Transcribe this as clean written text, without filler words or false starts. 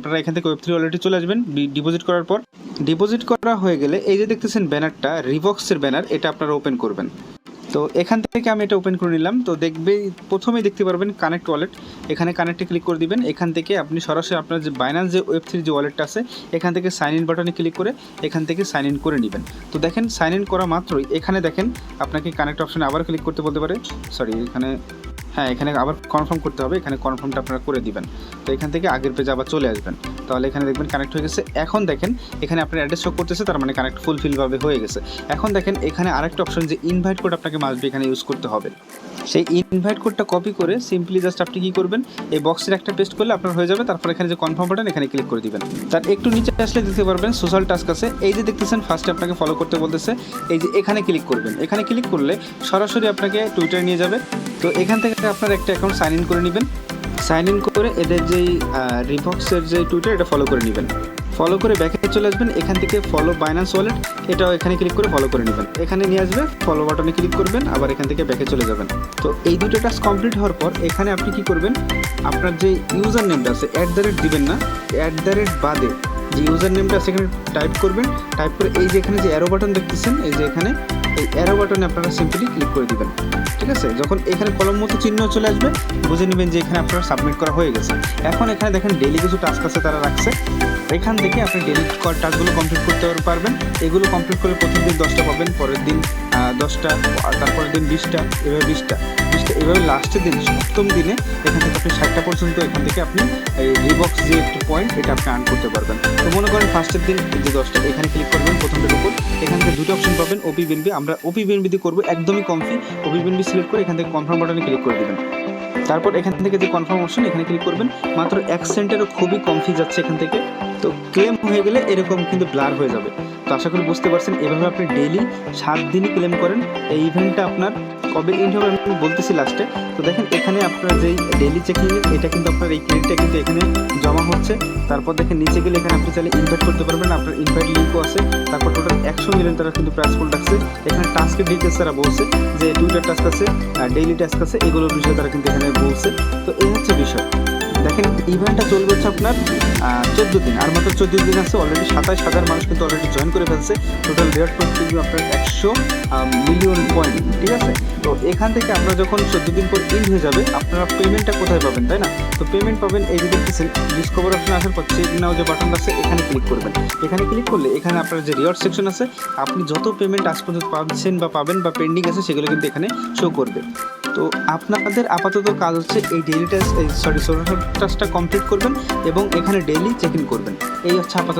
আপনারা এখান থেকে ওয়েব3 ওয়ালেটে চলে আসবেন ডিপোজিট করার পর। ডিপোজিট করা হয়ে গেলে এই যে দেখতেছেন ব্যানারটা, রিভক্সের ব্যানার, এটা আপনারা ওপেন করবেন। তো এখান থেকে আমি এটা ওপেন করে নিলাম। তো প্রথমেই দেখতে পারবেন কানেক্ট ওয়ালেট, এখানে কানেক্টে ক্লিক করে দিবেন। এখান থেকে আপনি সরাসরি আপনার যে বাইন্যান্স যে ওয়েব3 যে ওয়ালেটটা আছে এখান থেকে সাইন ইন বাটনে ক্লিক করে এখান থেকে সাইন ইন করে নেবেন। তো দেখেন সাইন ইন করা মাত্রই এখানে দেখেন আপনাকে কানেক্ট অপশনে আবার ক্লিক করতে বলতে পারে, এখানে আবার কনফার্ম করতে হবে, এখানে কনফার্মটা আপনারা করে দিবেন। তো এখান থেকে আগের পেজে আবার চলে আসবেন, তাহলে এখানে দেখবেন কানেক্ট হয়ে গেছে। এখন দেখেন এখানে আপনার অ্যাড্রেস শো করতেছে, তার মানে কানেক্ট ফুলফিলভাবে হয়ে গেছে। এখন দেখেন এখানে আরেকটা অপশন যে ইনভাইট কোড আপনাকে মাস্ট এখানে ইউজ করতে হবে। সেই ইনভাইট কোডটা কপি করে সিম্পলি জাস্ট আপনি কী করবেন, এই বক্সের একটা পেস্ট করলে আপনার হয়ে যাবে। তারপর এখানে যে কনফার্ম বাটন এখানে ক্লিক করে দিবেন। তার একটু নিচে আসলে দেখতে পারবেন সোশ্যাল টাস্ক আছে, এই যে দেখতেছেন ফার্স্টে আপনাকে ফলো করতে বলতেছে, এই যে এখানে ক্লিক করবেন। এখানে ক্লিক করলে সরাসরি আপনাকে টুইটার নিয়ে যাবে। তো এখান থেকে আপনার একটা অ্যাকাউন্ট সাইন ইন করে নেবেন। সাইন ইন করে এদের যেই রিভক্সের যে টুইটার এটা ফলো করে নেবেন। ফলো করে ব্যাকে চলে আসবেন, এখান থেকে ফলো বাইন্যান্স ওয়ালেট এটাও এখানে ক্লিক করে ফলো করে নেবেন। এখানে নিয়ে আসবে, ফলো বাটনে ক্লিক করবেন, আবার এখান থেকে ব্যাকে চলে যাবেন। তো এই দুটো টাস্ক কমপ্লিট হওয়ার পর এখানে আপনি কি করবেন, আপনার যে ইউজার নেমটা আছে দিবেন না, বাদে যে ইউজার নেমটা আছে এখানে টাইপ করবেন। টাইপ করে এই যে এখানে যে অ্যারো বাটন দেখতেছেন, এই যে এখানে এই অ্যারো বাটনে আপনারা সিম্পলি ক্লিক করে দিবেন। ঠিক আছে, যখন এখানে কলম মতো চিহ্ন চলে আসবে বুঝে নেবেন যে এখানে আপনারা সাবমিট করা হয়ে গেছে। এখন এখানে দেখেন ডেইলি কিছু টাস্ক আছে তারা রাখছে, এখান থেকে আপনি ডেইলি টাস্কগুলো কমপ্লিট করতে পারবেন। এগুলো কমপ্লিট করে প্রথম দিন 10টা পাবেন, পরের দিন 10টা, তারপরের দিন 20টা, এভাবে 20টা, এভাবে লাস্টের দিন 7ম দিনে এখান থেকে আপনি 60টা পর্যন্ত এখান থেকে আপনি এই রিবক্স যে একটি পয়েন্ট এটা আপনি আর্ন করতে পারবেন। তো মনে করেন ফার্স্টের দিন যে 10টা, এখানে ক্লিক করবেন প্রথমটার উপর, এখান থেকে দুটো অপশন পাবেন, ওপি বিএনবি। আমরা ওপি বিএনবি দিয়ে করবো, একদমই কমফি। ওপি বিএনবি সিলেক্ট করে এখান থেকে কনফার্ম বাটনে ক্লিক করে দেবেন। তারপর এখান থেকে যে কনফার্ম অপশন এখানে ক্লিক করবেন। মাত্র 1 সেন্টেরও খুবই কমফি যাচ্ছে এখান থেকে। তো ক্লেম হয়ে গেলে এরকম কিন্তু ব্লার হয়ে যাবে। তো আশা করি বুঝতে পারছেন, এভাবে আপনি ডেইলি 7 দিনই ক্লেম করেন। এই ইভেন্টটা আপনার কবে এন্ড হবে আমি বলতেছি লাস্টে। তো দেখেন এখানে আপনার যেই ডেইলি চেকিং এটা কিন্তু আপনার এই ক্রেডিটটা কিন্তু এখানে জমা হচ্ছে। তারপর দেখেন নিচে গেলে এখানে আপনি চাইলে ইনভাইট করতে পারবেন, আপনার ইনভাইট লিঙ্কও আছে। তারপর টোটাল 100 মিলিয়ন তারা কিন্তু প্রাইস ফুল রাখছে। এখানে টাস্কের ডিটেলস তারা বলছে যে টুইটার টাস্ক আছে, ডেইলি টাস্ক আছে, এগুলোর বিষয়ে তারা কিন্তু এখানে বলছে। তো এই হচ্ছে বিষয়। দেখেন ইভেন্টটা চলবে হচ্ছে আপনার 14 দিন, আর মাত্র 14 দিন আছে। অলরেডি 27,000 মানুষ কিন্তু অলরেডি জয়েন করে ফেলছে। টোটাল রেট করতে আপনার 100 মিলিয়ন পয়েন্ট। ঠিক আছে, তো এখান থেকে আপনারা যখন 14 দিন পর ইন্ড হয়ে যাবে আপনারা পেমেন্টটা কোথায় পাবেন, তাই না? তো পেমেন্ট পাবেন এই যে দেখতেছেন ডিসকভার অপশন আসার পর চেক নাও যে বাটন আছে এখানে ক্লিক করবেন। এখানে ক্লিক করলে এখানে আপনার যে রিওয়ার্ড সেকশন আছে, আপনি যত পেমেন্ট আজ পর্যন্ত পাচ্ছেন বা পাবেন বা পেন্ডিং আছে সেগুলো কিন্তু এখানে শো করবে। তো আপনাদের আপাতত কাজ হচ্ছে এই ডেইলি টাস্কটা কমপ্লিট করবেন এবং এখানে ডেইলি চেক ইন করবেন। এই হচ্ছে আপাতত